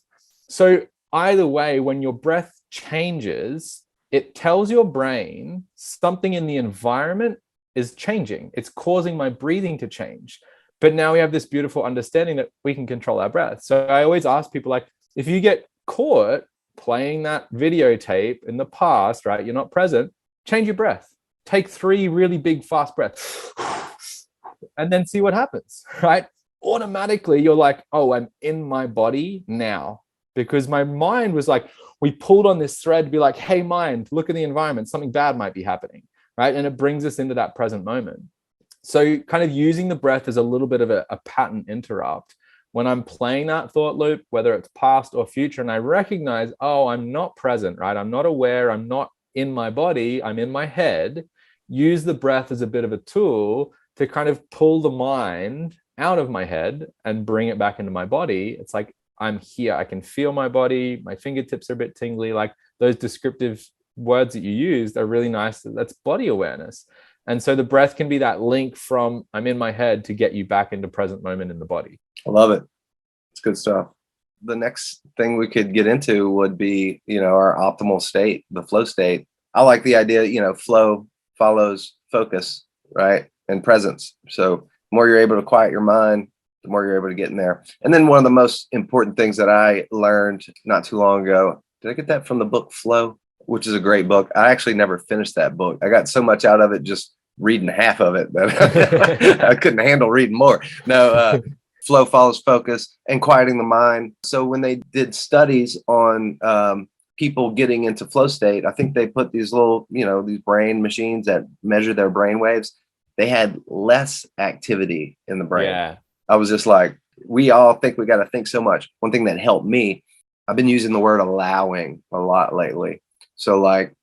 So either way, when your breath changes, it tells your brain something in the environment is changing. It's causing my breathing to change. But now we have this beautiful understanding that we can control our breath. So I always ask people, like, if you get caught playing that videotape in the past, right, you're not present, change your breath. Take 3 really big, fast breaths and then see what happens, right? Automatically, you're like, oh, I'm in my body now. Because my mind was like, we pulled on this thread to be like, hey, mind, look at the environment. Something bad might be happening, right? And it brings us into that present moment. So kind of using the breath as a little bit of a pattern interrupt. When I'm playing that thought loop, whether it's past or future, and I recognize, oh, I'm not present, right? I'm not aware. I'm not in my body. I'm in my head. Use the breath as a bit of a tool to kind of pull the mind out of my head and bring it back into my body. It's like, I'm here. I can feel my body. My fingertips are a bit tingly. Like those descriptive words that you used are really nice. That's body awareness. And so the breath can be that link from I'm in my head to get you back into present moment in the body. I love it. It's good stuff. the next thing we could get into would be, our optimal state, the flow state. I like the idea, flow follows focus, right? And presence. So the more you're able to quiet your mind, the more you're able to get in there. And then one of the most important things that I learned not too long ago, did I get that from the book Flow, which is a great book? I actually never finished that book. I got so much out of it just reading half of it that I couldn't handle reading more. No, flow follows focus and quieting the mind. So when they did studies on people getting into flow state, I think they put these little, these brain machines that measure their brain waves. They had less activity in the brain. Yeah. I was just like, we all think we got to think so much. One thing that helped me, I've been using the word allowing a lot lately. So like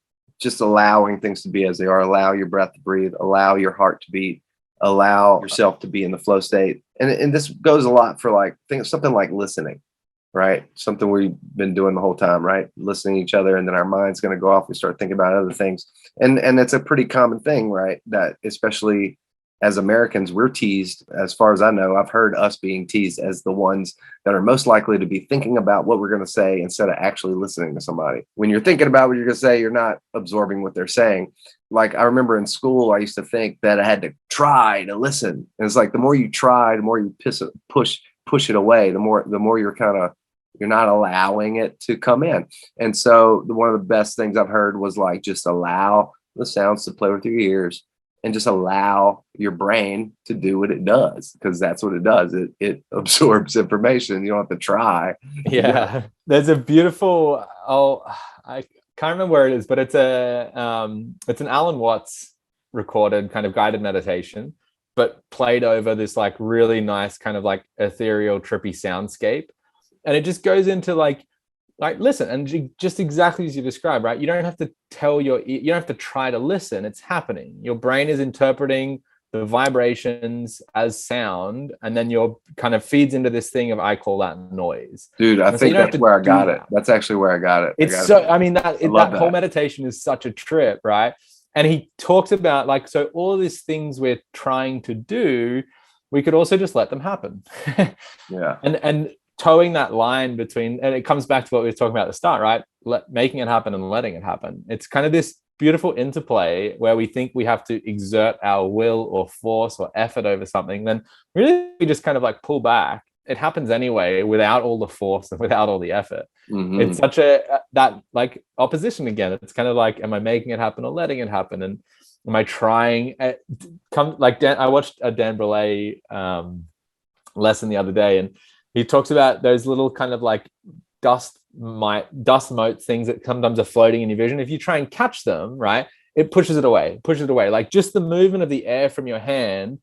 just allowing things to be as they are, allow your breath to breathe, allow your heart to beat, allow yourself to be in the flow state. And this goes a lot for like something like listening, right? Something we've been doing the whole time, right? Listening to each other, and then our mind's going to go off. We start thinking about other things. And it's a pretty common thing, right? That especially as Americans, we're teased. As far as I know, I've heard us being teased as the ones that are most likely to be thinking about what we're going to say instead of actually listening to somebody. When you're thinking about what you're going to say, you're not absorbing what they're saying. Like I remember in school, I used to think that I had to try to listen. And it's like the more you try, the more you push it away, the more you're not allowing it to come in. And so one of the best things I've heard was like, just allow the sounds to play with your ears and just allow your brain to do what it does, because that's what it does. It absorbs information. You don't have to try. Yeah. There's a beautiful, I can't remember where it is, but it's an Alan Watts recorded kind of guided meditation, but played over this like really nice kind of like ethereal, trippy soundscape. And it just goes into like listen, and just exactly as you described, right? You don't have to you don't have to try to listen. It's happening. Your brain is interpreting the vibrations as sound, and then your kind of feeds into this thing of, I call that noise. Dude, I think that's where I got it. That's actually where I got it. It's so, I mean, that whole meditation is such a trip, right? And he talks about like, so all these things we're trying to do, we could also just let them happen. Yeah. And towing that line between, and it comes back to what we were talking about at the start, right? Making it happen and letting it happen. It's kind of this beautiful interplay where we think we have to exert our will or force or effort over something. Then really we just kind of like pull back. It happens anyway without all the force and without all the effort. Mm-hmm. It's such that like opposition again. It's kind of like, am I making it happen or letting it happen? And am I trying? I watched a Dan Brule lesson the other day, and he talks about those little kind of like dust mote things that sometimes are floating in your vision. If you try and catch them, right, it pushes it away. Like just the movement of the air from your hand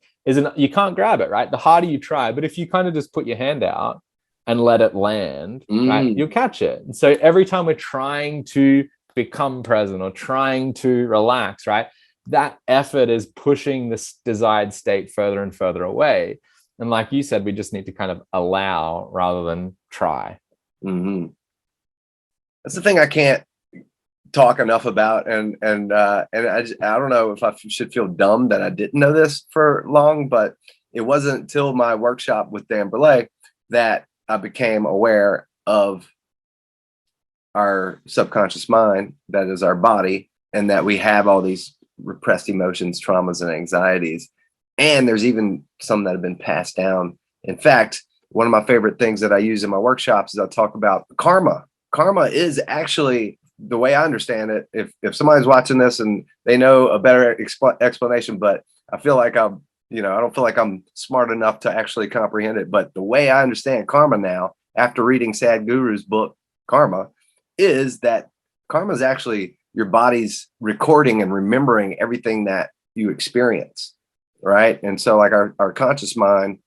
you can't grab it, right? The harder you try, but if you kind of just put your hand out and let it land, right, you'll catch it. And so every time we're trying to become present or trying to relax, right, that effort is pushing this desired state further and further away. And like you said, we just need to kind of allow rather than try. Mm-hmm. That's the thing I can't talk enough about. And I don't know if I should feel dumb that I didn't know this for long, but it wasn't until my workshop with Dan Brule that I became aware of our subconscious mind, that is our body, and that we have all these repressed emotions, traumas, and anxieties. And there's even some that have been passed down. In fact, one of my favorite things that I use in my workshops is I talk about karma. Karma is actually, the way I understand it, if somebody's watching this and they know a better explanation, but I feel like I don't feel like I'm smart enough to actually comprehend it. But the way I understand karma now, after reading Sadhguru's book, Karma, is that karma is actually your body's recording and remembering everything that you experience. Right. And so like our conscious mind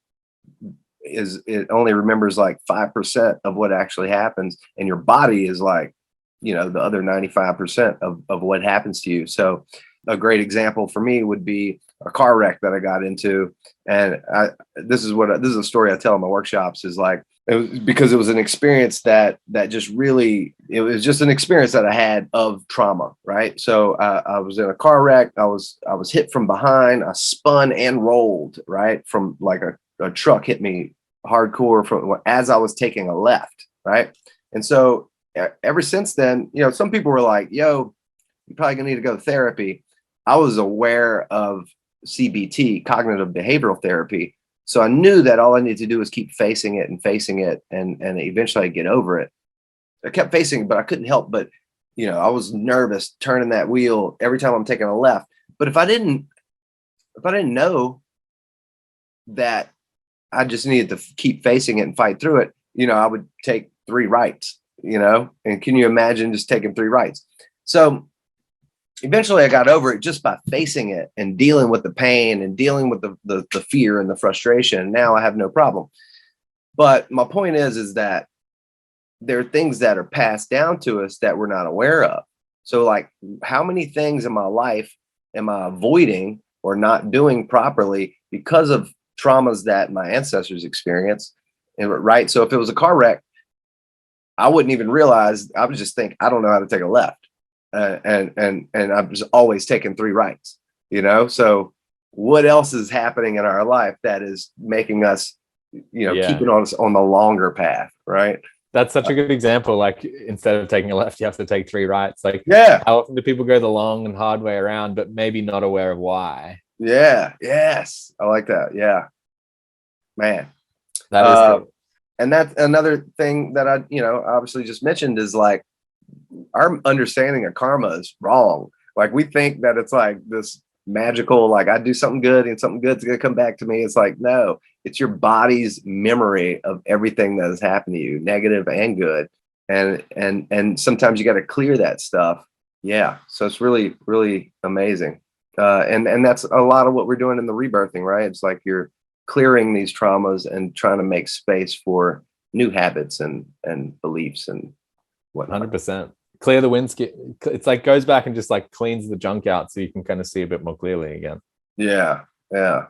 it only remembers like 5% of what actually happens. And your body is like, the other 95% of what happens to you. So a great example for me would be a car wreck that I got into. And this is a story I tell in my workshops, is like, it was because it was an experience that just really, it was just an experience that I had of trauma. Right. So I was in a car wreck. I was hit from behind. I spun and rolled, right, from like a truck hit me hardcore as I was taking a left. right? And so ever since then, you know, some people were like, yo, you're probably gonna need to go to therapy. I was aware of CBT, cognitive behavioral therapy. So I knew that all I needed to do was keep facing it and eventually I'd get over it. I kept facing it, but I couldn't help but, you know, I was nervous turning that wheel every time I'm taking a left. But if I didn't know that I just needed to keep facing it and fight through it, you know, I would take 3 rights, you know, and can you imagine just taking 3 rights? So eventually I got over it just by facing it and dealing with the pain and dealing with the fear and the frustration. Now I have no problem. But my point is that there are things that are passed down to us that we're not aware of. So like, how many things in my life am I avoiding or not doing properly because of traumas that my ancestors experienced? And right. So if it was a car wreck, I wouldn't even realize. I would just think, I don't know how to take a left. And I'm just always taking 3 rights, you know? So what else is happening in our life that is making us, you know, keeping us on the longer path, right? That's such a good example. Like, instead of taking a left, you have to take 3 rights. Like, yeah, how often do people go the long and hard way around, but maybe not aware of why? Yeah. Yes. I like that. Yeah, man. That is and that's another thing that I, you know, obviously just mentioned is like, our understanding of karma is wrong. Like, we think that it's like this magical, like I do something good and something good's gonna come back to me. It's like, no, it's your body's memory of everything that has happened to you, negative and good. And sometimes you got to clear that stuff. Yeah. So it's really, really amazing. And that's a lot of what we're doing in the rebirthing, right? It's like you're clearing these traumas and trying to make space for new habits and beliefs and whatnot. 100%. Clear the windscreen. It's like goes back and just like cleans the junk out so you can kind of see a bit more clearly again. Yeah. Yeah.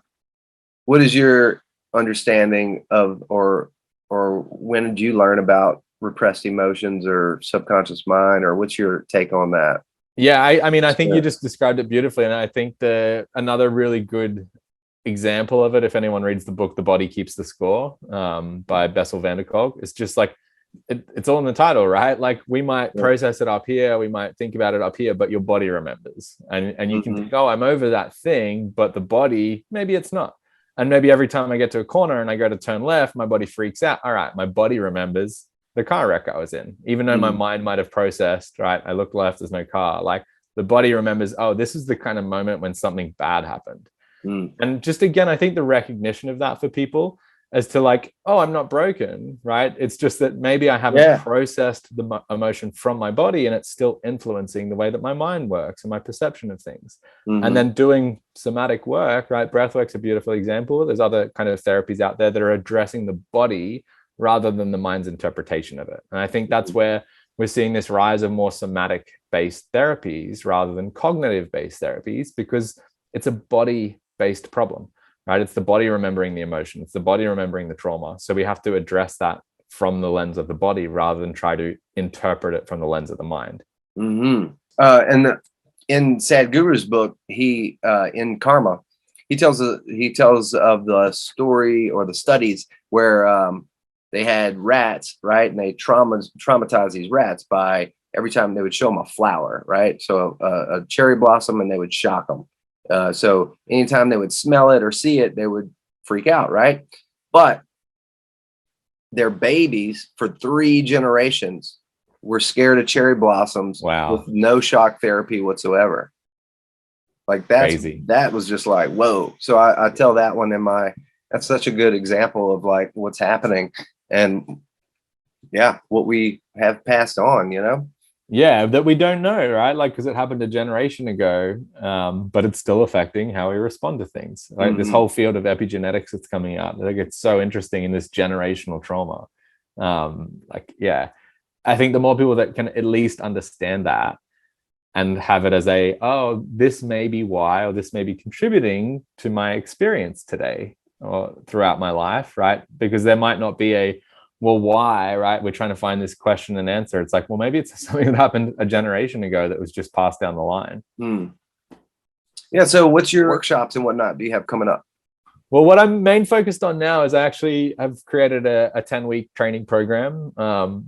What is your understanding of, or when did you learn about repressed emotions or subconscious mind, or what's your take on that? Yeah, I mean, I think you just described it beautifully. And I think another really good example of it, if anyone reads the book The Body Keeps the Score, by Bessel van der Kolk, it's just like, it's all in the title, right? Like, we might process it up here, we might think about it up here, but your body remembers. And you can think, oh, I'm over that thing, but the body, maybe it's not. And maybe every time I get to a corner and I go to turn left, my body freaks out. All right, my body remembers the car wreck I was in, even though my mind might have processed, right, I look left, there's no car. Like, the body remembers, oh, this is the kind of moment when something bad happened. And just, again, I think the recognition of that for people as to like, oh, I'm not broken, right? It's just that maybe I haven't processed the emotion from my body, and it's still influencing the way that my mind works and my perception of things. And then doing somatic work, right? Breathwork's a beautiful example. There's other kind of therapies out there that are addressing the body rather than the mind's interpretation of it. And I think that's where we're seeing this rise of more somatic-based therapies rather than cognitive-based therapies, because it's a body-based problem. Right? It's the body remembering the emotion. It's the body remembering the trauma. So we have to address that from the lens of the body rather than try to interpret it from the lens of the mind. And in Sadhguru's book, he in Karma, he tells of the story or the studies where they had rats, right? And they traumatized these rats by every time they would show them a flower, right? So a cherry blossom, and they would shock them. So anytime they would smell it or see it, they would freak out, right? But their babies for 3 generations were scared of cherry blossoms with no shock therapy whatsoever. Like, that's crazy. That was just like, whoa. So I tell that one that's such a good example of like what's happening and what we have passed on, you know? Yeah, that we don't know, right? Like, because it happened a generation ago, but it's still affecting how we respond to things. Like, this whole field of epigenetics that's coming out, I think it's so interesting in this generational trauma. I think the more people that can at least understand that and have it as oh, this may be why, or this may be contributing to my experience today or throughout my life, right? Because there might not be well, why, right? We're trying to find this question and answer. It's like, well, maybe it's something that happened a generation ago that was just passed down the line. Yeah. So what's your workshops and whatnot do you have coming up? Well, what I'm main focused on now is I actually have created a 10-week training program,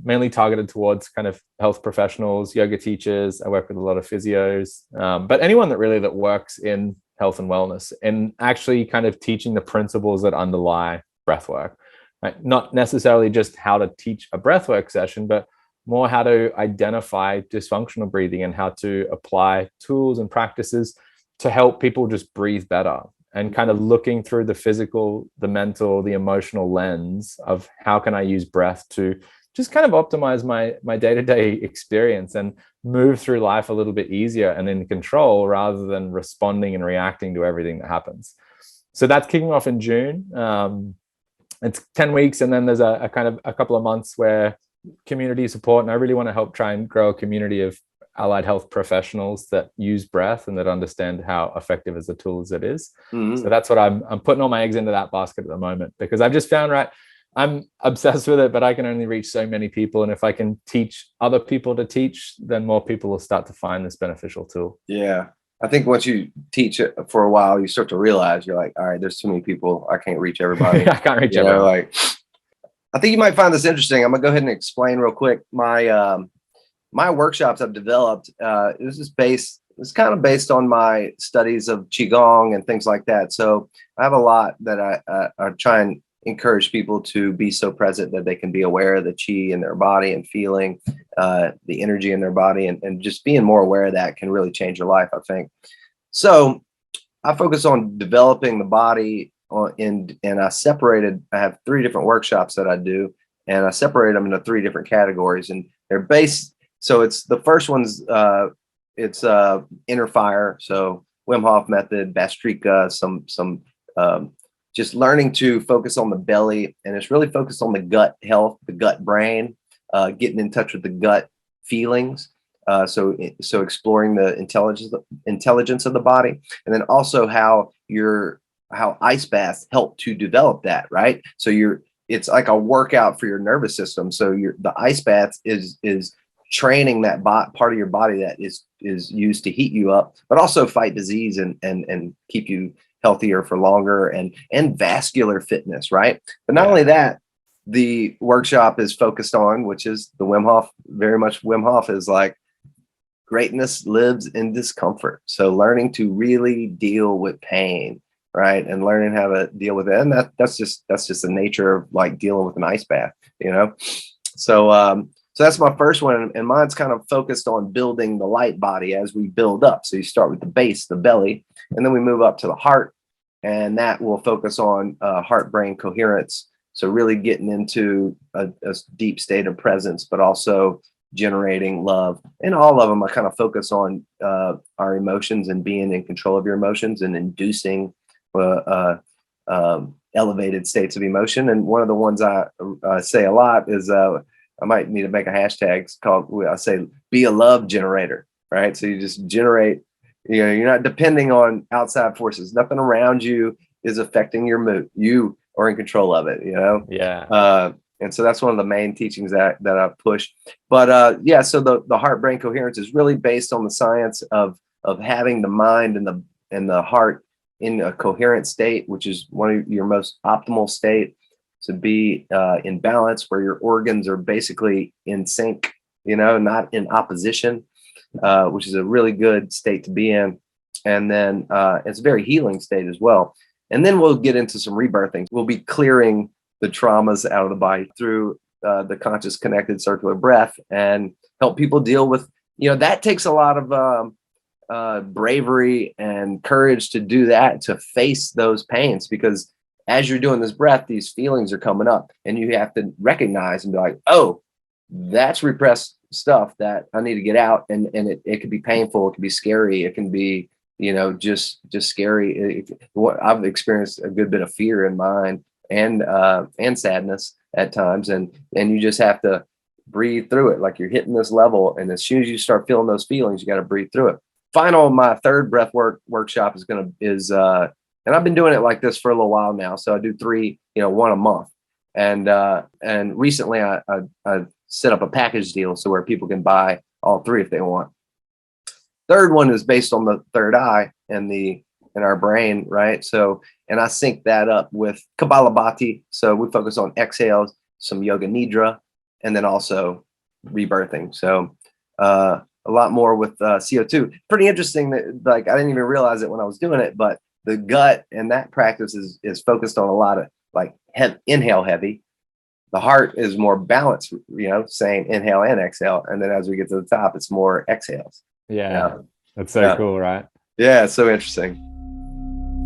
mainly targeted towards kind of health professionals, yoga teachers. I work with a lot of physios, but anyone that works in health and wellness, and actually kind of teaching the principles that underlie breath work. Right? Not necessarily just how to teach a breathwork session, but more how to identify dysfunctional breathing and how to apply tools and practices to help people just breathe better, and kind of looking through the physical, the mental, the emotional lens of how can I use breath to just kind of optimize my day-to-day experience and move through life a little bit easier and in control, rather than responding and reacting to everything that happens. So that's kicking off in June. It's 10 weeks, and then there's a kind of a couple of months where community support, and I really want to help try and grow a community of allied health professionals that use breath and that understand how effective as a tool as it is. Mm-hmm. So that's what I'm putting all my eggs into that basket at the moment, because I've just found, right, I'm obsessed with it, but I can only reach so many people. And if I can teach other people to teach, then more people will start to find this beneficial tool. Yeah. I think once you teach it for a while, you start to realize, you're like, all right, there's too many people. I can't reach everybody. I can't reach everybody. Like, I think you might find this interesting. I'm gonna go ahead and explain real quick. My workshops I've developed, it's kind of based on my studies of Qigong and things like that. So I have a lot that I try and encourage people to be so present that they can be aware of the Qi in their body and feeling the energy in their body, and just being more aware of that can really change your life, I think. So I focus on developing the body and I have 3 different workshops that I do, and I separate them into 3 different categories, and they're based. So it's the first one's it's inner fire. So Wim Hof method, Bastrika, some just learning to focus on the belly, and it's really focused on the gut health, the gut brain, getting in touch with the gut feelings. So exploring the intelligence of the body, and then also how ice baths help to develop that, right? So it's like a workout for your nervous system. So the ice baths is training that part of your body that is used to heat you up, but also fight disease and keep you healthier for longer, and vascular fitness, right? But not only that, the workshop is focused on, which is the Wim Hof, very much Wim Hof is like, greatness lives in discomfort. So learning to really deal with pain, right? And learning how to deal with it. And that's just the nature of like dealing with an ice bath, So that's my first one, and mine's kind of focused on building the light body as we build up. So you start with the base, the belly, and then we move up to the heart, and that will focus on heart-brain coherence. So really getting into a deep state of presence, but also generating love. And all of them, I kind of focus on our emotions and being in control of your emotions and inducing elevated states of emotion. And one of the ones I say a lot is, I might need to make a hashtag called, I say, be a love generator, right? So you just generate, you're not depending on outside forces. Nothing around you is affecting your mood. You are in control of it, Yeah. And so that's one of the main teachings that I push. But so the heart-brain coherence is really based on the science of having the mind and the heart in a coherent state, which is one of your most optimal state, to be in balance, where your organs are basically in sync, not in opposition, which is a really good state to be in. And then it's a very healing state as well. And then we'll get into some rebirthing. We'll be clearing the traumas out of the body through the conscious connected circular breath, and help people deal with, that takes a lot of bravery and courage to do that, to face those pains, because as you're doing this breath, these feelings are coming up, and you have to recognize and be like, oh, that's repressed stuff that I need to get out. And it could be painful. It can be scary. It can be, just scary. I've experienced a good bit of fear in mine, and sadness at times. And you just have to breathe through it. Like you're hitting this level. And as soon as you start feeling those feelings, you got to breathe through it. My third breath workshop is and I've been doing it like this for a little while now. So I do 3, one a month. And recently I set up a package deal so where people can buy all 3 if they want. Third one is based on the third eye and the in our brain, right? So, and I sync that up with Kapalabhati. So we focus on exhales, some yoga nidra, and then also rebirthing. So a lot more with CO2. Pretty interesting that, like, I didn't even realize it when I was doing it, but the gut and that practice is focused on a lot of like inhale heavy. The heart is more balanced, you know, saying inhale and exhale. And then as we get to the top, it's more exhales. Yeah. That's so cool, right? Yeah, it's so interesting.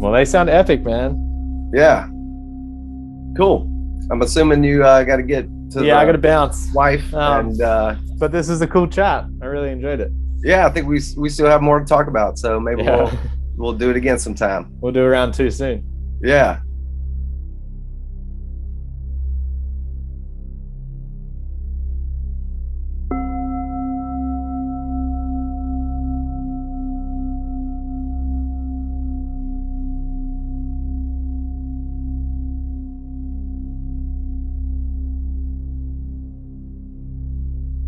Well, they sound epic, man. Yeah. Cool. I'm assuming you got to get to I got to bounce. Wife. But this is a cool chat. I really enjoyed it. Yeah, I think we still have more to talk about. So maybe we'll do it again sometime. We'll do a round 2 soon. Yeah.